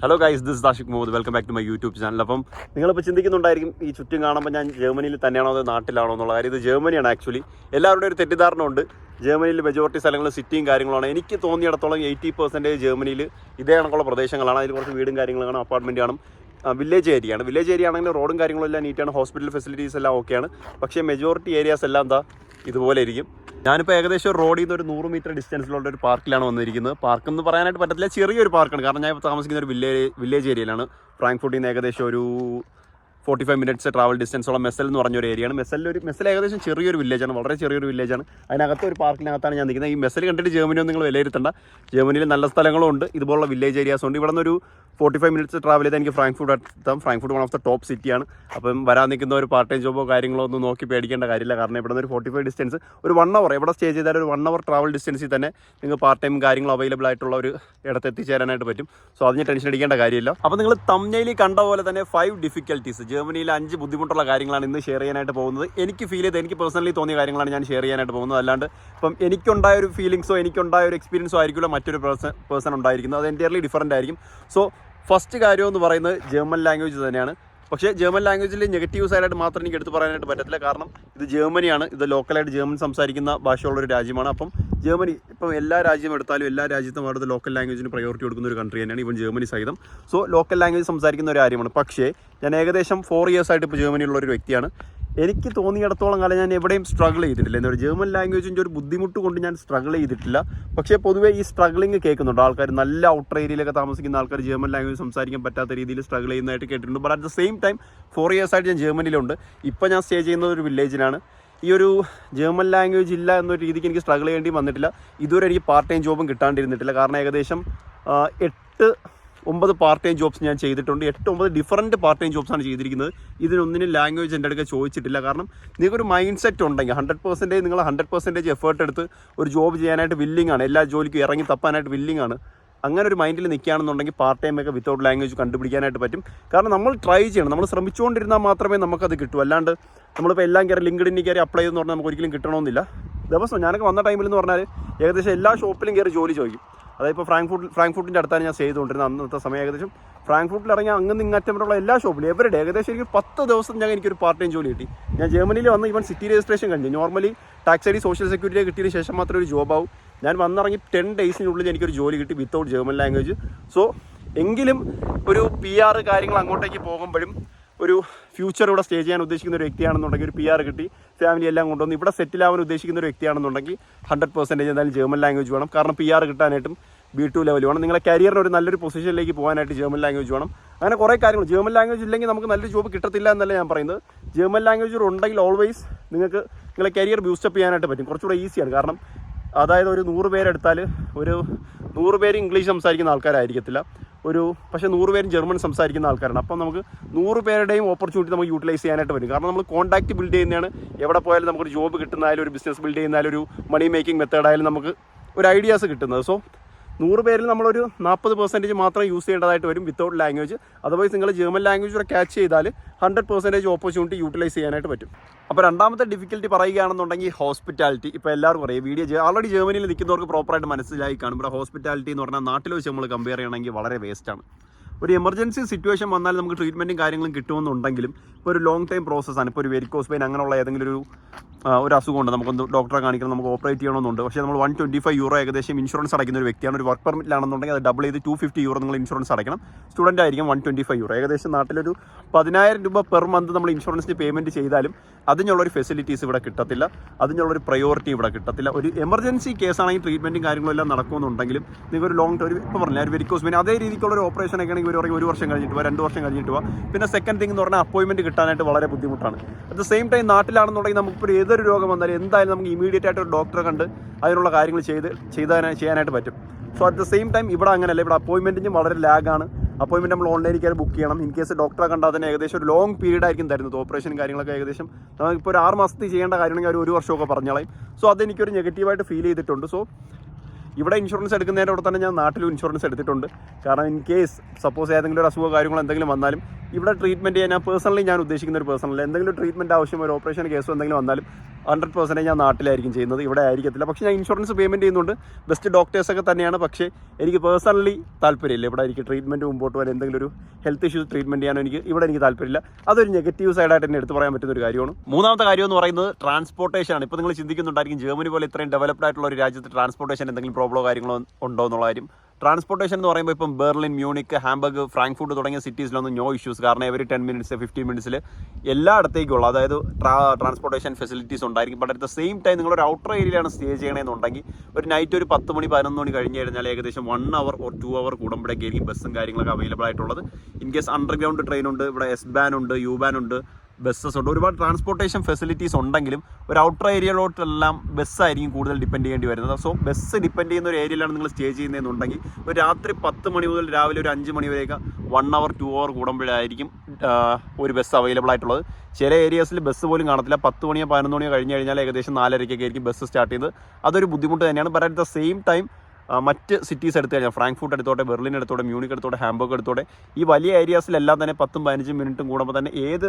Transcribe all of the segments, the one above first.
Hello guys, this Dashik Muhammad. Welcome back to my YouTube channel. അപ്പം നിങ്ങളിപ്പോൾ ചിന്തിക്കുന്നുണ്ടായിരിക്കും ഈ ചുറ്റും കാണുമ്പോൾ ഞാൻ ജർമ്മനിയിൽ തന്നെയാണോ അതോ നാട്ടിലാണോ എന്നുള്ള കാര്യം. ഇത് ജർമ്മനിയാണ് ആക്ച്വലി. എല്ലാവരുടെയും ഒരു തെറ്റിദ്ധാരണ ഉണ്ട്, ജർമ്മനിയിൽ മെജോറിറ്റി സ്ഥലങ്ങൾ സിറ്റിയും കാര്യങ്ങളാണ്. എനിക്ക് തോന്നിയിടത്തോളം 80% ജർമ്മനിയിൽ ഇതേ കണക്കുള്ള പ്രദേശങ്ങളാണ്. അതിൽ കുറച്ച് വീടും കാര്യങ്ങളും കാണും, അപ്പാർട്ട്മെൻറ്റ് കാണും. വില്ലേജ് ഏരിയയാണ്. വില്ലേജ് ഏരിയ ആണെങ്കിൽ റോഡും കാര്യങ്ങളും എല്ലാം നീറ്റാണ്, ഹോസ്പിറ്റൽ ഫെസിലിറ്റീസ് എല്ലാം ഓക്കെയാണ്. പക്ഷേ മെജോറിറ്റി ഏരിയാസ് എല്ലാം എന്താ ഇതുപോലെ ഇരിക്കും. ഞാനിപ്പോൾ ഏകദേശം റോഡിൽ നിന്ന് ഒരു 100 മീറ്റർ ഡിസ്റ്റൻസിലുള്ള ഒരു പാർക്കിലാണ് വന്നിരിക്കുന്നത്. പാർക്ക് എന്ന് പറയാനായിട്ട് പറ്റത്തില്ല, ചെറിയൊരു പാർക്കാണ്. കാരണം ഞാൻ ഇപ്പോൾ താമസിക്കുന്ന ഒരു വില്ലേജ് ഏരിയയിലാണ്. ഫ്രാങ്ക്ഫർട്ടിൽ നിന്ന് ഏകദേശം ഒരു 45 മിനിറ്റ്സ് ട്രാവൽ ഡിസ്റ്റൻസോളം മെസ്സൽ എന്ന് പറഞ്ഞൊരു ഏരിയയാണ്. മെസ്സൽ ഏകദേശം ചെറിയൊരു വില്ലേജാണ്, വളരെ ചെറിയൊരു വില്ലേജാണ്. അതിനകത്ത് ഒരു പാർക്കിനകത്താണ് ഞാൻ നിൽക്കുന്നത്. ഈ മെസ്സൽ കണ്ടിട്ട് ജർമ്മനിയൊന്നും നിങ്ങൾ വിലയിരുത്തേണ്ട. ജർമ്മനിയിൽ നല്ല സ്ഥലങ്ങളും ഉണ്ട്, ഇതുപോലുള്ള വില്ലേജ് ഏരിയാസ് ഉണ്ട്. ഇവിടെ നിന്നൊരു 45 മിനിറ്റ്സ് ട്രാവൽ ചെയ്താൽ എനിക്ക് ഫ്രാങ്ക്ഫർട്ട് എത്താം. Frankfurt one of the top സിറ്റിയാണ്. അപ്പം വരാൻ നിൽക്കുന്ന ഒരു പാർട്ട് ടൈം ജോബോ കാര്യങ്ങളോ ഒന്നും നോക്കി പേടിക്കേണ്ട കാര്യമില്ല. കാരണം ഇവിടെ നിന്ന് ഒരു 45 ഡിസ്റ്റൻസ്, ഒരു 1 അവർ എവിടെ സ്റ്റേ ചെയ്താലും ഒരു 1 അവർ ട്രാവൽ ഡിസ്റ്റൻസിൽ തന്നെ നിങ്ങൾക്ക് പാർട്ട് ടൈം കാര്യങ്ങൾ അവൈലബിൾ ആയിട്ടുള്ള ഒരു ഇടത്ത് എത്തിച്ചേരാനായിട്ട് പറ്റും. സോ അതിന് ടെൻഷൻ അടിക്കേണ്ട കാര്യമില്ല. അപ്പോൾ നിങ്ങൾ തംബ്നെയിലിൽ കണ്ട പോലെ തന്നെ 5 ഡിഫിക്കൽട്ടീസ്, ജർമ്മനിയിൽ 5 ബുദ്ധിമുട്ടുള്ള കാര്യങ്ങളാണ് ഇന്ന് ഷെയർ ചെയ്യാനായിട്ട് പോകുന്നത്. എനിക്ക് ഫീൽ ചെയ്ത്, എനിക്ക് പേഴ്സണലി തോന്നിയ കാര്യങ്ങളാണ് ഞാൻ ഷെയർ ചെയ്യാനായിട്ട് പോകുന്നത്. അല്ലാണ്ട് ഇപ്പം എനിക്കുണ്ടായ ഒരു ഫീലിങ്സോ എനിക്കുണ്ടായ ഒരു എക്സ്പീരിയൻസോ ആയിരിക്കില്ല മറ്റൊരു പേഴ്സൺ ഉണ്ടായിരിക്കുന്നത്. അത് എൻ്റയർലി ഡിഫറൻ്റ് ആയിരിക്കും. സോ ഫസ്റ്റ് കാര്യം എന്ന് പറയുന്നത് ജർമ്മൻ ലാംഗ്വേജ് തന്നെയാണ്. പക്ഷേ ജർമ്മൻ ലാംഗ്വേജിൽ നെഗറ്റീവ് സൈഡായിട്ട് മാത്രം എനിക്ക് എടുത്ത് പറയാനായിട്ട് പറ്റത്തില്ല. കാരണം ഇത് ജർമ്മനിയാണ്, ഇത് ലോക്കലായിട്ട് ജർമ്മൻ സംസാരിക്കുന്ന ഭാഷയുള്ളൊരു രാജ്യമാണ്. അപ്പം ജർമ്മനി ഇപ്പം എല്ലാ രാജ്യം എടുത്താലും എല്ലാ രാജ്യത്തും അവിടുത്തെ ലോക്കൽ ലാംഗ്വേജിന് പ്രയോറിറ്റി കൊടുക്കുന്ന ഒരു കൺട്രി തന്നെയാണ്, ഈവൻ ജർമ്മനി സഹിതം. സോ ലോക്കൽ ലാംഗ്വേജ് സംസാരിക്കുന്ന ഒരു കാര്യമാണ്. പക്ഷേ ഞാൻ ഏകദേശം 4 ഇയേഴ്സായിട്ട് ഇപ്പോൾ ജർമ്മനിയുള്ളൊരു വ്യക്തിയാണ്. എനിക്ക് തോന്നിയിടത്തോളം കാലം ഞാൻ എവിടെയും സ്ട്രഗിൾ ചെയ്തിട്ടില്ല. എന്താ പറയുക, ജർമ്മൻ ലാംഗ്വേജിൻ്റെ ഒരു ബുദ്ധിമുട്ട് കൊണ്ട് ഞാൻ സ്ട്രഗിൾ ചെയ്തിട്ടില്ല. പക്ഷേ പൊതുവേ ഈ സ്ട്രഗ്ലിങ് കേൾക്കുന്നുണ്ട് ആൾക്കാർ. നല്ല ഔട്ടർ ഏരിയയിലൊക്കെ താമസിക്കുന്ന ആൾക്കാർ ജർമ്മൻ ലാംഗ്വേജ് സംസാരിക്കാൻ പറ്റാത്ത രീതിയിൽ സ്ട്രഗിൾ ചെയ്യുന്നതായിട്ട് കേട്ടിട്ടുണ്ട്. But at the same time 4 ഇയേഴ്സായിട്ട് ഞാൻ ജർമ്മനിയിലുണ്ട്. ഇപ്പോൾ ഞാൻ സ്റ്റേ ചെയ്യുന്നത് ഒരു വില്ലേജിലാണ്. ഈ ഒരു ജർമ്മൻ ലാംഗ്വേജ് ഇല്ല എന്നൊരു രീതിക്ക് എനിക്ക് സ്ട്രഗിൾ ചെയ്യേണ്ടി വന്നിട്ടില്ല. ഇതുവരെ എനിക്ക് പാർട്ട് ടൈം ജോബും കിട്ടാണ്ടിരുന്നിട്ടില്ല. കാരണം ഏകദേശം 8-9 പാർട്ട് ടൈം ജോബ്സ് ഞാൻ ചെയ്തിട്ടുണ്ട്. 8-9 ഡിഫറൻറ്റ് പാർട്ട് ടൈം ജോബ്സാണ് ചെയ്തിരിക്കുന്നത്. ഇതിനൊന്നിനും ലാംഗ്വേജ് എൻ്റെ അടുക്ക ചോദിച്ചിട്ടില്ല. കാരണം നിങ്ങൾക്കൊരു മൈൻഡ് സെറ്റ് ഉണ്ടെങ്കിൽ 100% നിങ്ങൾ 100% എഫേർട്ട് എടുത്ത് ഒരു ജോബ് ചെയ്യാനായിട്ട് വില്ലിംഗ് ആണ്, എല്ലാ ജോലിക്കും ഇറങ്ങി തപ്പാനായിട്ട് വില്ലിംഗ് ആണ്. അങ്ങനെ ഒരു മൈൻഡിൽ നിൽക്കുകയാണെന്നുണ്ടെങ്കിൽ പാർട്ട് ടൈം ഒക്കെ വിത്തൗട്ട് ലാംഗ്വേജ് കണ്ടുപിടിക്കാനായിട്ട് പറ്റും. കാരണം നമ്മൾ ട്രൈ ചെയ്യണം, നമ്മൾ ശ്രമിച്ചുകൊണ്ടിരുന്നാൽ മാത്രമേ നമുക്കത് കിട്ടൂ. അല്ലാണ്ട് നമ്മളിപ്പോൾ എല്ലാം കയറി ലിങ്ക്ഡിനിൽ കയറി അപ്ലൈ ചെയ്തെന്ന് പറഞ്ഞാൽ നമുക്ക് ഒരിക്കലും കിട്ടണമെന്നില്ല. ദിവസം ഞാനൊക്കെ വന്ന ടൈമിൽ എന്ന് പറഞ്ഞാൽ ഏകദേശം എല്ലാ ഷോപ്പിലും കയറി ജോലി ചോദിക്കും. അതായത് ഇപ്പോൾ ഫ്രാങ്ക്ഫർട്ടിൻ്റെ അടുത്താണ് ഞാൻ ചെയ്തുകൊണ്ടിരുന്നത് അന്നത്തെ സമയം. ഏകദേശം ഫ്രാങ്ക്ഫർട്ടിൽ ഇറങ്ങിയ അങ്ങ് ഇങ്ങറ്റമുള്ള എല്ലാ ഷോപ്പിലും എവരുടെ ഏകദേശം എനിക്ക് 10 ദിവസം എനിക്കൊരു പാർട്ട് ടൈം ജോലി കിട്ടി. ഞാൻ ജർമ്മനിയിൽ വന്ന് ഇവൻ സിറ്റി രജിസ്ട്രേഷൻ കഴിഞ്ഞു. Normally tax I D social security കിട്ടിയതിന് ശേഷം മാത്രമേ ഒരു ജോബാവും. ഞാൻ വന്നിറങ്ങി 10 ഡേയ്സിനുള്ളിൽ എനിക്കൊരു ജോലി കിട്ടി വിത്തൗട്ട് ജർമ്മൻ ലാംഗ്വേജ്. സോ എങ്കിലും ഒരു PR കാര്യങ്ങൾ അങ്ങോട്ടേക്ക് പോകുമ്പോഴും ഒരു ഫ്യൂച്ചർ ഇവിടെ സ്റ്റേ ചെയ്യാൻ ഉദ്ദേശിക്കുന്ന ഒരു വ്യക്തിയാണെന്നുണ്ടെങ്കിൽ ഒരു PR കിട്ടി ഫാമിലി എല്ലാം കൊണ്ടുവന്ന് ഇവിടെ സെറ്റിൽ ആവാൻ ഉദ്ദേശിക്കുന്ന ഒരു വ്യക്തിയാണെന്നുണ്ടെങ്കിൽ 100% എന്തായാലും ജർമ്മൻ ലാംഗ്വേജ് വേണം. കാരണം PR കിട്ടാനായിട്ടും B2 ലെവൽ വേണം. നിങ്ങളെ കരിയറിന് ഒരു നല്ലൊരു പൊസിഷനിലേക്ക് പോകാനായിട്ട് ജർമ്മൻ ലാംഗ്വേജ് വേണം. അങ്ങനെ കുറേ കാര്യങ്ങൾ. ജർമ്മൻ ലാംഗ്വേജ് ഇല്ലെങ്കിൽ നമുക്ക് നല്ലൊരു ജോബ് കിട്ടത്തില്ല എന്നല്ല ഞാൻ പറയുന്നത്. ജർമ്മൻ ലാംഗ്വേജ് ഉണ്ടെങ്കിൽ ഓൾവേസ് നിങ്ങൾക്ക് നിങ്ങളെ കരിയർ ബൂസ്റ്റപ്പ് ചെയ്യാനായിട്ട് പറ്റും. കുറച്ചുകൂടെ ഈസിയാണ്. കാരണം അതായത് ഒരു 100 പേരെടുത്താൽ ഒരു 100 പേര് ഇംഗ്ലീഷ് സംസാരിക്കുന്ന ആൾക്കാരായിരിക്കത്തില്ല, പക്ഷേ 100 പേരും ജർമ്മൻ സംസാരിക്കുന്ന ആൾക്കാരാണ്. അപ്പം നമുക്ക് 100 പേരുടെയും ഓപ്പർച്യൂണിറ്റി നമുക്ക് യൂട്ടിലൈസ് ചെയ്യാനായിട്ട് പറ്റും. കാരണം നമ്മൾ കോൺടാക്റ്റ് ബിൽഡ് ചെയ്യുന്നതാണ്. എവിടെ പോയാലും നമുക്കൊരു ജോബ് കിട്ടുന്നതായാലും ഒരു ബിസിനസ് ബിൽഡ് ചെയ്യുന്നതായാലും ഒരു മണി മേക്കിംഗ് മെത്തേഡായാലും നമുക്ക് ഒരു ഐഡിയാസ് കിട്ടുന്നത്. സോ 100 പേരിൽ നമ്മളൊരു 40% മാത്രം യൂസ് ചെയ്യേണ്ടതായിട്ട് വരും വിത്തൗട്ട് ലാംഗ്വേജ്. അതർവൈസ് നിങ്ങൾ ജർമ്മൻ ലാംഗ്വേജ് കൂടെ ക്യാച്ച് ചെയ്താൽ 100% ഓപ്പർച്യൂണിറ്റി യൂട്ടിലൈസ് ചെയ്യാനായിട്ട് പറ്റും. അപ്പോൾ രണ്ടാമത്തെ ഡിഫിക്കൽറ്റി പറയുകയാണെന്നുണ്ടെങ്കിൽ ഹോസ്പിറ്റാലിറ്റി. ഇപ്പോൾ എല്ലാവർക്കും അറിയാം, ആൾറെഡി ജർമ്മനിയിൽ നിൽക്കുന്നവർക്ക് പ്രോപ്പറായിട്ട് മനസ്സിലായി കാണും. ഇവിടെ ഹോസ്പിറ്റാലിറ്റി എന്ന് പറഞ്ഞാൽ നാട്ടിൽ വെച്ച് നമ്മൾ കമ്പയർ ചെയ്യണമെങ്കിൽ വളരെ വേസ്റ്റാണ്. ഒരു എമർജൻസി സിറ്റുവേഷൻ വന്നാൽ നമുക്ക് ട്രീറ്റ്മെൻറ്റും കാര്യങ്ങളും കിട്ടുമെന്നുണ്ടെങ്കിലും ഇപ്പോൾ ഒരു ലോങ് ടൈം പ്രോസസ്സാണ്. ഇപ്പോൾ ഒരു വെരിക്കോസ് പെയിൻ അങ്ങനെയുള്ള ഏതെങ്കിലും ഒരു അസുഖമുണ്ട്, നമുക്കൊന്ന് ഡോക്ടറെ കാണിക്കണം, നമുക്ക് ഓപ്പറേറ്റ് ചെയ്യണമെന്നുണ്ട്. പക്ഷേ നമ്മൾ 125 യൂറോ ഏകദേശം ഇൻഷുറൻസ് അടയ്ക്കുന്ന ഒരു വ്യക്തിയാണ്. ഒരു വർക്ക് പെർമിറ്റിലാണെന്നുണ്ടെങ്കിൽ അത് ഡബിൾ ചെയ്ത് 250 യൂറോ നിങ്ങൾ ഇൻഷുറൻസ് അടയ്ക്കണം. സ്റ്റുഡൻ്റ് ആയിരിക്കും 125 യൂറോ. ഏകദേശം നാട്ടിലൊരു 10,000 രൂപ പെർ മന്ത് നമ്മൾ ഇൻഷുറൻസിന് പേയ്മെൻറ്റ് ചെയ്താലും അതിനുള്ളൊരു ഫെസിലിറ്റീസ് ഇവിടെ കിട്ടത്തില്ല, അതിനുള്ളൊരു പ്രയോറിറ്റി ഇവിടെ കിട്ടത്തില്ല. ഒരു എമർജൻസി കേസാണെങ്കിൽ ട്രീറ്റ്മെൻറ്റും കാര്യങ്ങളും എല്ലാം നടക്കുമെന്നുണ്ടെങ്കിലും നിങ്ങൾക്ക് ഒരു ലോങ് ടൈം ഇപ്പോൾ പറഞ്ഞാൽ ഒരു വെരിക്കോസ് പെയിൻ അതേ രീതിക്കുള്ള ഒരു ഓപ്പറേഷൻ ഒക്കെ ആണെങ്കിൽ ഒരു വർഷം കഴിഞ്ഞിട്ട് 2 വർഷം കഴിഞ്ഞിട്ട് പോവാം. പിന്നെ സെക്കൻഡ് തിങ് എന്ന് പറഞ്ഞാൽ അപ്പോയിൻമെൻറ്റ് കിട്ടാനായിട്ട് വളരെ ബുദ്ധിമുട്ടാണ്. അറ്റ് ദ സെയിം ടൈം നാട്ടിലാണെന്നുണ്ടെങ്കിൽ നമുക്കിപ്പോൾ ഏതൊരു രോഗം വന്നാലും എന്തായാലും നമുക്ക് ഇമീഡിയറ്റ് ആയിട്ട് ഒരു ഡോക്ടറെ കണ്ട് അതിനുള്ള കാര്യങ്ങൾ ചെയ്യാനായിട്ട് പറ്റും. So at the same time ഇവിടെ അങ്ങനെയല്ല. ഇവിടെ അപ്പോയിൻമെൻറ്റിനും വളരെ ലാഗാണ്. അപ്പോയിൻമെൻറ്റ് നമ്മൾ ഓൺലൈനിൽ കയറി ബുക്ക് ചെയ്യണം. ഇൻ കേസ് ഡോക്ടറെ കണ്ടാൽ തന്നെ ഏകദേശം ഒരു ലോങ് പീരീഡ് ആയിരിക്കും തരുന്നത്. ഓപ്പറേഷൻ കാര്യങ്ങളൊക്കെ ഏകദേശം നമുക്കിപ്പോൾ ഒരു 6 മാസത്തിൽ ചെയ്യേണ്ട കാര്യമാണെങ്കിൽ ഒരു വർഷമൊക്കെ പറഞ്ഞോളാം. സോ അതെനിക്കൊരു നെഗറ്റീവായിട്ട് ഫീൽ ചെയ്തിട്ടുണ്ട്. സോ ഇവിടെ ഇൻഷുറൻസ് എടുക്കുന്നതിൻ്റെ കൂടെ തന്നെ ഞാൻ നാട്ടിലും ഇൻഷുറൻസ് എടുത്തിട്ടുണ്ട്. കാരണം ഇൻ കേസ് സപ്പോസ് ഏതെങ്കിലും ഒരു അസുഖ കാര്യങ്ങളോ എന്തെങ്കിലും വന്നാലും ഇവിടെ ട്രീറ്റ്മെൻറ്റ് ചെയ്യാൻ ഞാൻ ഉദ്ദേശിക്കുന്ന ഒരു പേഴ്സണൽ എന്തെങ്കിലും ട്രീറ്റ്മെൻറ്റ് ആവശ്യം ഒരു ഓപ്പറേഷൻ കേസോ എന്തെങ്കിലും വന്നാലും 100% ഞാൻ നാട്ടിലായിരിക്കും ചെയ്യുന്നത്, ഇവിടെ ആയിരിക്കത്തില്ല. പക്ഷേ ഞാൻ ഇൻഷുറൻസ് പേയ്മെൻറ്റ് ചെയ്യുന്നുണ്ട്, ബെസ്റ്റ് ഡോക്ടേഴ്സൊക്കെ തന്നെയാണ്. പക്ഷേ എനിക്ക് പേഴ്സണലി താല്പര്യമില്ല ഇവിടെ എനിക്ക് ട്രീറ്റ്മെൻറ്റ് മുമ്പോട്ട് പോകാൻ, എന്തെങ്കിലും ഒരു ഹെൽത്ത് ഇഷ്യൂസ് ട്രീറ്റ്മെൻറ്റ് ചെയ്യാനോ എനിക്ക് താല്പര്യമില്ല. അതൊരു നെഗറ്റീവ് സൈഡായിട്ട് തന്നെ എടുത്ത് പറയാൻ പറ്റുന്ന ഒരു കാര്യമാണ്. മൂന്നാമത്തെ കാര്യം എന്ന് പറയുന്നത് ട്രാൻസ്പോർട്ടേഷനാണ്. ഇപ്പോൾ നിങ്ങൾ ചിന്തിക്കുന്നുണ്ടായിരിക്കും ജർമ്മനി പോലെ ഇത്രയും ഡെവലപ്ഡ് ആയിട്ടുള്ള ഒരു രാജ്യത്ത് ട്രാൻസ്പോർട്ടേഷൻ എന്തെങ്കിലും പ്രോബ്ലമോ കാര്യങ്ങളോ ഉണ്ടോ എന്നുള്ള കാര്യം. ട്രാൻസ്പോർട്ടേഷൻ എന്ന് പറയുമ്പോൾ ഇപ്പം ബെർലിൻ, മ്യൂണിക്ക്, ഹാംബർഗ്, ഫ്രാങ്ക്ഫർട്ട് തുടങ്ങിയ സിറ്റീസിലൊന്നും നോ ഇഷ്യൂസ്. കാരണം എവരി 10 മിനിറ്റ്സ് 15 മിനിറ്റ്സിൽ എല്ലായിടത്തേക്കുള്ള അതായത് ട്രാൻസ്പോർട്ടേഷൻ ഫെസിലിറ്റീസ് ഉണ്ടായിരിക്കും. But at the same time നിങ്ങളൊരു ഔട്ടർ ഏരിയയിലാണ് സ്റ്റേ ചെയ്യണമെന്നുണ്ടെങ്കിൽ ഒരു നൈറ്റ് ഒരു 10 മണി 11 മണി കഴിഞ്ഞ് കഴിഞ്ഞാൽ ഏകദേശം 1 hour or 2 hour കൂടുമ്പോഴേക്കായിരിക്കും ബസ്സും കാര്യങ്ങളൊക്കെ അവൈലബിൾ ആയിട്ടുള്ളത്. ഇൻ കേസ് അണ്ടർഗ്രൗണ്ട് ട്രെയിൻ ഉണ്ട്, ഇവിടെ S-Bahn ഉണ്ട്, U-Bahn ഉണ്ട്, ബസ്സസ് ഉണ്ട്, ഒരുപാട് ട്രാൻസ്പോർട്ടേഷൻ ഫെസിലിറ്റീസ് ഉണ്ടെങ്കിലും ഒരു ഔട്ടർ ഏരിയയിലോട്ടെല്ലാം ബസ്സായിരിക്കും കൂടുതൽ ഡിപ്പെൻഡ് ചെയ്യേണ്ടി വരുന്നത്. സോ ബസ് ഡിപ്പെൻഡ് ചെയ്യുന്ന ഒരു ഏരിയയിലാണ് നിങ്ങൾ സ്റ്റേ ചെയ്യുന്നതെന്നുണ്ടെങ്കിൽ ഒരു രാത്രി 10 മണി മുതൽ രാവിലെ ഒരു 5 മണി വരെയൊക്കെ 1 hour 2 hour കൂടുമ്പോഴായിരിക്കും ഒരു ബസ് അവൈലബിൾ ആയിട്ടുള്ളത്. ചില ഏരിയാസിൽ ബസ് പോലും കാണത്തില്ല. 10 മണിയോ 11 മണിയോ കഴിഞ്ഞ് കഴിഞ്ഞാൽ ഏകദേശം 4:30 ആയിരിക്കും ബസ് സ്റ്റാർട്ട് ചെയ്ത്. അതൊരു ബുദ്ധിമുട്ട് തന്നെയാണ്. But at the same time മറ്റ് സിറ്റീസ് എടുത്തു കഴിഞ്ഞാൽ ഫ്രാങ്ക്ഫർട്ട് എടുത്തോട്ടെ, ബെർലിൻ എടുത്തോട്ടെ, മ്യൂണിക് എടുത്തോട്ടെ, ഹാംബർഗ് എടുത്തോട്ടെ, ഈ വലിയ ഏരിയാസിലെല്ലാം തന്നെ 10-15 മിനിറ്റും കൂടുമ്പോൾ തന്നെ ഏത്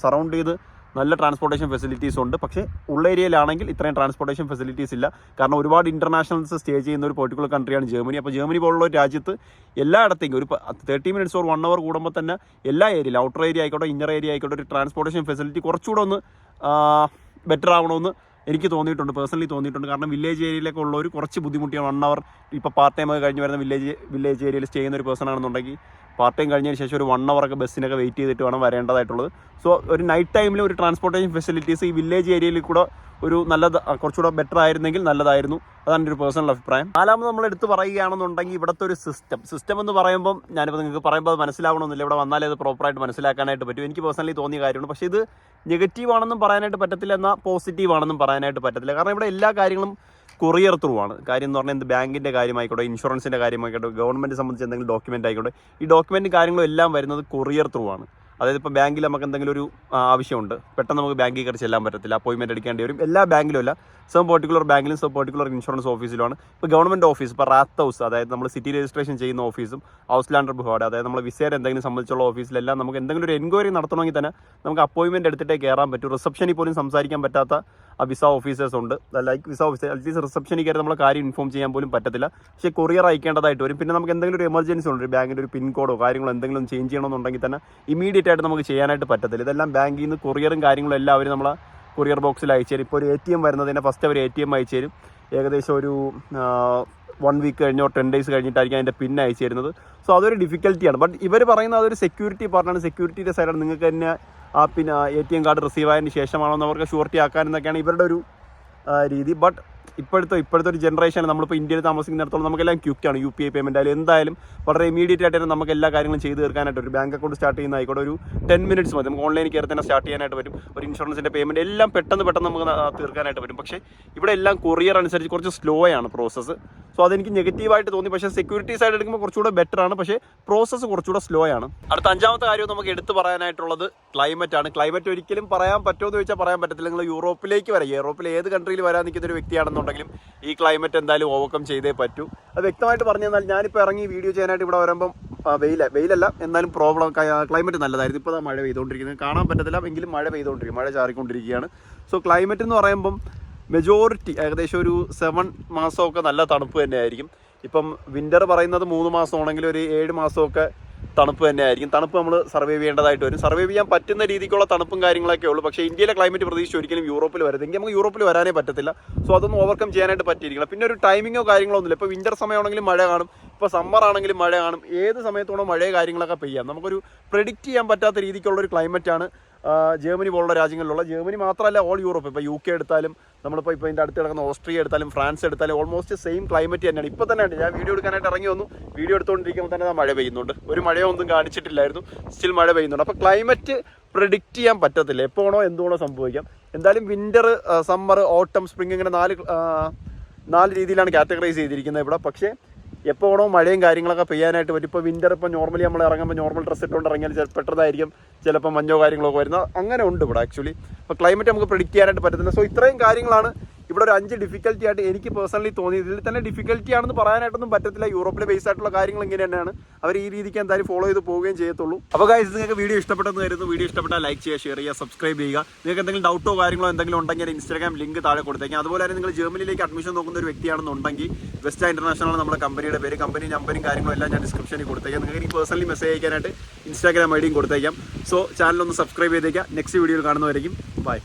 സറൗണ്ട് ചെയ്ത് നല്ല ട്രാൻസ്പോർട്ടേഷൻ ഫെസിലിറ്റീസ് ഉണ്ട്. പക്ഷേ ഉള്ള ഏരിയയിലാണെങ്കിൽ ഇത്രയും ട്രാൻസ്പോർട്ടേഷൻ ഫെസിലിറ്റീസ് ഇല്ല. കാരണം ഒരുപാട് ഇൻ്റർനാഷണൽസ് സ്റ്റേ ചെയ്യുന്ന ഒരു പെർട്ടിക്കുലർ കൺട്രിയാണ് ജർമ്മനി. അപ്പോൾ ജർമ്മനി പോലുള്ള ഒരു രാജ്യത്ത് എല്ലായിടത്തേക്കും ഒരു 30 മിനിറ്റ്സ് ഓർ 1 hour കൂടുമ്പോൾ തന്നെ എല്ലാ ഏരിയയിലും ഔട്ടർ ഏരിയ ആയിക്കോട്ടെ, ഇന്നർ ഏരിയ ആയിക്കോട്ടെ, ഒരു ട്രാൻസ്പോർട്ടേഷൻ ഫെസിലിറ്റി കുറച്ചുകൂടെ ഒന്ന് ബെറ്റർ ആവണമെന്ന് എനിക്ക് തോന്നിയിട്ടുണ്ട്, പേഴ്സണലി തോന്നിയിട്ടുണ്ട്. കാരണം വില്ലേജ് ഏരിയയിലൊക്കെ ഉള്ളവർ കുറച്ച് ബുദ്ധിമുട്ടിയാണ്. 1 hour ഇപ്പോൾ പാർട്ട് ടൈം ഒക്കെ കഴിഞ്ഞ് വരുന്ന വില്ലേജ് ഏരിയയിൽ സ്റ്റേ ചെയ്യുന്ന ഒരു പേഴ്സൺ ആണെന്നുണ്ടെങ്കിൽ പാർട്ട് ടൈം കഴിഞ്ഞതിന് ശേഷം ഒരു 1 hour ഒക്കെ ബസ്സിനൊക്കെ വെയിറ്റ് ചെയ്തിട്ട് വേണം വരേണ്ടതായിട്ടുള്ളത്. സോ ഒരു നൈറ്റ് ടൈമിൽ ഒരു ട്രാൻസ്പോർട്ടേഷൻ ഫെസിലിറ്റീസ് ഈ വില്ലേജ് ഏരിയയിൽ കൂടെ ഒരു കുറച്ചുകൂടെ ബെറ്റർ ആയിരുന്നെങ്കിൽ നല്ലതായിരുന്നു. അതാണ് എൻ്റെ ഒരു പേഴ്സണൽ അഭിപ്രായം. നാലാമത് നമ്മൾ എടുത്ത് പറയുകയാണെന്നുണ്ടെങ്കിൽ ഇവിടുത്തെ ഒരു സിസ്റ്റം എന്ന് പറയുമ്പം ഞാനിപ്പോൾ നിങ്ങൾക്ക് പറയുമ്പോൾ അത് മനസ്സിലാവണമെന്നില്ല, ഇവിടെ വന്നാലേ അത് പ്രോപ്പറായിട്ട് മനസ്സിലാക്കാനായിട്ട് പറ്റും. എനിക്ക് പേഴ്സണലി തോന്നിയ കാര്യമാണ്. പക്ഷേ ഇത് നെഗറ്റീവ് ആണെന്നും പറയാനായിട്ട് പറ്റത്തില്ല, എന്നാൽ പോസിറ്റീവ് ആണെന്നും പറയാനായിട്ട് പറ്റത്തില്ല. കാരണം ഇവിടെ എല്ലാ കാര്യങ്ങളും കൊറിയർ ത്രൂ ആണ്. കാര്യം എന്ന് പറഞ്ഞാൽ ബാങ്കിൻ്റെ കാര്യമായിക്കോട്ടെ, ഇൻഷുറൻസിൻ്റെ കാര്യമായിക്കോട്ടെ, ഗവൺമെൻറ് സംബന്ധിച്ച് എന്തെങ്കിലും ഡോക്യുമെൻ്റ് ആയിക്കോട്ടെ, ഈ ഡോക്യുമെൻറ്റ് കാര്യങ്ങളും എല്ലാം വരുന്നത് കൊറിയർ ത്രൂ ആണ്. അതായത് ഇപ്പോൾ ബാങ്കിൽ നമുക്ക് എന്തെങ്കിലും ഒരു ആവശ്യമുണ്ട്, പെട്ടെന്ന് നമുക്ക് ബാങ്കിൽ കയറി ചെല്ലാൻ പറ്റത്തില്ല, അപ്പോയിൻമെൻറ്റ് എടുക്കേണ്ടി വരും. എല്ലാ ബാങ്കിലും അല്ല, സം പെർട്ടിക്കുലർ ബാങ്കിലും സം പെർട്ടിക്കുലർ ഇൻഷുറൻസ് ഓഫീസിലുമാണ്. ഇപ്പോൾ ഗവൺമെൻറ് ഓഫീസ്, ഇപ്പോൾ റാത്ത് ഹൗസ്, അതായത് നമ്മൾ സിറ്റി രജിസ്ട്രേഷൻ ചെയ്യുന്ന ഓഫീസും ഹൗസ്ലാൻഡർ ബിഹോഡ്, അതായത് നമ്മൾ വിസയുടെ എന്തെങ്കിലും സംബന്ധിച്ചുള്ള ഓഫീസിലെല്ലാം നമുക്ക് എന്തെങ്കിലും ഒരു എൻക്വയറി നടത്തണമെങ്കിൽ തന്നെ നമുക്ക് അപ്പോയിൻമെൻറ്റ് എടുത്തിട്ടേ കയറാൻ പറ്റും. റിസപ്ഷനിൽ പോലും സംസാരിക്കാൻ പറ്റാത്ത വിസ ഓഫീസേഴ്സ് ഉണ്ട്. ലൈക്ക് വിസ ഓഫീസർ അറ്റ്ലീസ്റ്റ് റിസപ്ഷനിൽ കയറി നമ്മളെ കാര്യം ഇൻഫോം ചെയ്യാൻ പോലും പറ്റത്തില്ല. പക്ഷേ കൊറിയർ അയക്കേണ്ടതായിട്ട് വരും. പിന്നെ നമുക്ക് എന്തെങ്കിലും ഒരു എമർജൻസി ഉണ്ട്, ഒരു ബാങ്കിൻ്റെ ഒരു പിൻ കോഡോ കാര്യങ്ങളോ എന്തെങ്കിലും ചേഞ്ച് ചെയ്യണമെന്നുണ്ടെങ്കിൽ തന്നെ ഇമീഡിയറ്റ് ആയിട്ട് നമുക്ക് ചെയ്യാനായിട്ട് പറ്റത്തില്ല. ഇതെല്ലാം ബാങ്കിൽ നിന്ന് കൊറിയറും കാര്യങ്ങളും എല്ലാം അവർ നമ്മളെ കൊറിയർ ബോക്സിൽ അയച്ചു തരും. ഇപ്പോൾ ഒരു ATM വരുന്നതിൻ്റെ ഫസ്റ്റ് അവർ ATM അയച്ചു തരും. ഏകദേശം ഒരു 1 week കഴിഞ്ഞോ 10 days കഴിഞ്ഞിട്ടായിരിക്കും അതിൻ്റെ പിൻ അയച്ചു തരുന്നത്. സോ അതൊരു ഡിഫിക്കൽറ്റിയാണ്. ബട്ട് ഇവർ പറയുന്നത് അതൊരു സെക്യൂരിറ്റി പാർട്ടാണ്, സെക്യൂരിറ്റിയുടെ സൈഡാണ്. നിങ്ങൾക്ക് തന്നെ പിന്നെ ATM കാർഡ് റിസീവ് ആയതിന് ശേഷമാണോ അവർക്ക് ഷുവർട്ടി ആക്കാനെന്നൊക്കെയാണ് ഇവരുടെ ഒരു രീതി. ബട്ട് ഇപ്പോഴത്തെ ഒരു ജനറേഷൻ നമ്മളിപ്പോൾ ഇന്ത്യയിൽ താമസിക്കുന്നിടത്തോളം നമുക്കെല്ലാം ക്വിക്കാണ്. UPI പേയ്മെൻറ്റ് ആയാലും എന്തായാലും വളരെ ഇമീഡിയറ്റ് ആയിട്ട് തന്നെ നമുക്ക് എല്ലാ കാര്യങ്ങളും ചെയ്ത് തീർക്കാനായിട്ട് ഒരു ബാങ്ക് അക്കൗണ്ട് സ്റ്റാർട്ട് ചെയ്യുന്ന ആയിക്കോട്ടെ ഒരു 10 minutes മതി. നമുക്ക് ഓൺലൈനിൽ കയറി തന്നെ സ്റ്റാർട്ട് ചെയ്യാനായിട്ട് പറ്റും. ഒരു ഇൻഷുറൻസിൻ്റെ പേയ്മെൻറ്റ് എല്ലാം പെട്ടെന്ന് നമുക്ക് തീർക്കാനായിട്ട് പറ്റും. പക്ഷേ ഇവിടെ എല്ലാം കൊറിയർ അനുസരിച്ച് കുറച്ച് സ്ലോ ആണ് പ്രോസസ്സ്. സോ അതെനിക്ക് നെഗറ്റീവായിട്ട് തോന്നി. പക്ഷേ സെക്യൂരിറ്റി സൈഡ് എടുക്കുമ്പോൾ കുറച്ചുകൂടെ ബെറ്റർ ആണ്, പക്ഷേ പ്രോസസ്സ് കുറച്ചുകൂടെ സ്ലോ ആണ്. അടുത്ത 5ാമത്തെ കാര്യം നമുക്ക് എടുത്ത് പറയാനായിട്ടുള്ളത് ക്ലൈമറ്റ് ആണ്. ക്ലൈമറ്റ് ഒരിക്കലും പറയാൻ പറ്റുമോ എന്ന് ചോദിച്ചാൽ പറയാൻ പറ്റത്തില്ല. നിങ്ങൾ യൂറോപ്പിലേക്ക് വരാം, യൂറോപ്പിൽ ഏത് കൺട്രിയിൽ വരാൻ നിൽക്കുന്ന ഒരു വ്യക്തിയാണെന്നുണ്ടെങ്കിലും ഈ ക്ലൈമറ്റ് എന്തായാലും ഓവർകം ചെയ്തേ പറ്റൂ. അത് വ്യക്തമായിട്ട് പറഞ്ഞു തന്നാൽ ഞാനിപ്പോൾ ഇറങ്ങി വീഡിയോ ചെയ്യാനായിട്ട് ഇവിടെ വരുമ്പം വെയിലല്ല, എന്നാലും ക്ലൈമറ്റ് നല്ലതായിരുന്നു. ഇപ്പോൾ മഴ പെയ്തുകൊണ്ടിരിക്കുന്നത് കാണാൻ പറ്റത്തില്ല, എങ്കിലും മഴ പെയ്തുകൊണ്ടിരിക്കും, മഴ ചാറിക്കൊണ്ടിരിക്കുകയാണ്. സോ ക്ലൈമറ്റ് എന്ന് പറയുമ്പം മെജോറിറ്റി ഏകദേശം ഒരു 7 മാസമൊക്കെ നല്ല തണുപ്പ് തന്നെയായിരിക്കും. ഇപ്പം വിൻ്റർ പറയുന്നത് 3 മാസമാണെങ്കിൽ ഒരു 7 മാസമൊക്കെ തണുപ്പ് തന്നെയായിരിക്കും. തണുപ്പ് നമ്മൾ സർവൈവ് ചെയ്യേണ്ടതായിട്ട് വരും. സർവൈവ് ചെയ്യാൻ പറ്റുന്ന രീതിക്കുള്ള തണുപ്പും കാര്യങ്ങളൊക്കെ ഉള്ളൂ. പക്ഷേ ഇന്ത്യയിലെ ക്ലൈമറ്റ് പ്രതീക്ഷിച്ച് ഒരിക്കലും യൂറോപ്പിൽ വരുന്നെങ്കിൽ നമുക്ക് യൂറോപ്പിൽ വരാനേ പറ്റത്തില്ല. സോ അതൊന്നും ഓവർകം ചെയ്യാനായിട്ട് പറ്റിയിരിക്കണം. പിന്നെ ഒരു ടൈമിങ്ങോ കാര്യങ്ങളോ ഒന്നുമില്ല. ഇപ്പോൾ വിൻ്റർ സമയമാണെങ്കിലും മഴ കാണും, ഇപ്പോൾ സമ്മർ ആണെങ്കിലും മഴ കാണും. ഏത് സമയത്തോടെ മഴ കാര്യങ്ങളൊക്കെ പെയ്യാം. നമുക്കൊരു പ്രെഡിക്റ്റ് ചെയ്യാൻ പറ്റാത്ത രീതിക്കുള്ളൊരു ക്ലൈമറ്റാണ് ജർമ്മനി പോലുള്ള രാജ്യങ്ങളിലുള്ള. ജർമ്മനി മാത്രമല്ല, ഓൾ യൂറോപ്പ്, ഇപ്പോൾ UK എടുത്താലും നമ്മളിപ്പോൾ ഇതിൻ്റെ അടുത്ത് കിടക്കുന്ന ഓസ്ട്രിയ എടുത്താലും ഫ്രാൻസ് എടുത്താലും ഓൾമോസ്റ്റ് സെയിം ക്ലൈമറ്റ് തന്നെയാണ്. ഇപ്പോൾ തന്നെ ഉണ്ട്, ഞാൻ വീഡിയോ എടുക്കാനായിട്ട് ഇറങ്ങി വന്നു, വീഡിയോ എടുത്തുകൊണ്ടിരിക്കുമ്പോൾ തന്നെ മഴ പെയ്യുന്നുണ്ട്. ഒരു മഴയോ ഒന്നും കാണിച്ചിട്ടില്ലായിരുന്നു, സ്റ്റിൽ മഴ പെയ്യുന്നുണ്ട്. അപ്പോൾ ക്ലൈമറ്റ് പ്രെഡിക്റ്റ് ചെയ്യാൻ പറ്റത്തില്ല, എപ്പോഴാണോ എന്തുകൊണ്ടോ സംഭവിക്കാം. എന്തായാലും വിൻ്റർ, സമ്മർ, ഓട്ടം, സ്പ്രിംഗ് ഇങ്ങനെ 4 രീതിയിലാണ് കാറ്റഗറൈസ് ചെയ്തിരിക്കുന്നത് ഇവിടെ. പക്ഷേ എപ്പോഴോ മഴയും കാര്യങ്ങളൊക്കെ പെയ്യാനായിട്ട് പറ്റും. ഇപ്പോൾ വിൻ്റർ ഇപ്പോൾ നോർമലി നമ്മൾ ഇറങ്ങുമ്പോൾ നോർമൽ ഡ്രസ്സ് ഇട്ടുകൊണ്ട് ഇറങ്ങിയാൽ പെട്ടെന്നായിരിക്കും ചിലപ്പോൾ മഞ്ഞോ കാര്യങ്ങളൊക്കെ വരുന്നത്. അങ്ങനെ ഉണ്ട് ഇവിടെ ആക്ച്വലി. അപ്പോൾ ക്ലൈമറ്റ് നമുക്ക് പ്രെഡിക്റ്റ് ചെയ്യാനായിട്ട് പറ്റത്തില്ല. സോ ഇത്രയും കാര്യങ്ങളാണ് ഇവിടെ ഒരു 5 ഡിഫിക്കൽറ്റി ആയിട്ട് എനിക്ക് പേഴ്സണലി തോന്നി. ഇതിൽ തന്നെ ഡിഫിക്കൽറ്റി ആണെന്ന് പറയാനായിട്ടൊന്നും പറ്റത്തില്ല. യൂറോപ്പിലെ ബേസ് ആയിട്ടുള്ള കാര്യങ്ങൾ ഇങ്ങനെ തന്നെയാണ്. അവർ ഈ രീതിക്ക് എന്തായാലും ഫോളോ ചെയ്ത് പോവുകയും ചെയ്യത്തുള്ളൂ. അപ്പോൾ ഗൈസ് നിങ്ങൾക്ക് വീഡിയോ ഇഷ്ടപ്പെട്ടെന്ന് കരുതുന്നു. വീഡിയോ ഇഷ്ടപ്പെട്ടാൽ ലൈക്ക് ചെയ്യുക, ഷെയർ ചെയ്യുക, സബ്സ്ക്രൈബ് ചെയ്യുക. നിങ്ങൾക്ക് എന്തെങ്കിലും ഡൗട്ടോ കാര്യങ്ങളോ എന്തെങ്കിലും ഉണ്ടെങ്കിൽ ഇൻസ്റ്റാഗ്രാം ലിങ്ക് താഴെ കൊടുത്തേക്കാം. അതുപോലെ തന്നെ നിങ്ങൾ ജർമ്മനിയിലേക്ക് അഡ്മിഷൻ നോക്കുന്ന ഒരു വ്യക്തിയാണെന്നുണ്ടെങ്കിൽ വെസ്റ്റ ഇന്റർനാഷണൽ നമ്മുടെ കമ്പനിയുടെ പേര്, കമ്പനി നമ്പറും കാര്യങ്ങളും എല്ലാം ഞാൻ ഡിസ്ക്രിപ്ഷനിൽ കൊടുത്തേക്കാം. നിങ്ങൾക്ക് എനിക്ക് പേഴ്സണലി മെസ്സേജ് അയക്കാനായിട്ട് ഇൻസ്റ്റാഗ്രാം ഐഡിയും കൊടുത്തേക്കാം. സോ ചാനൽ ഒന്ന് സബ്സ്ക്രൈബ് ചെയ്തേക്കാം. നെക്സ്റ്റ് വീഡിയോയിൽ കാണുന്നവരായിരിക്കും. ബൈ.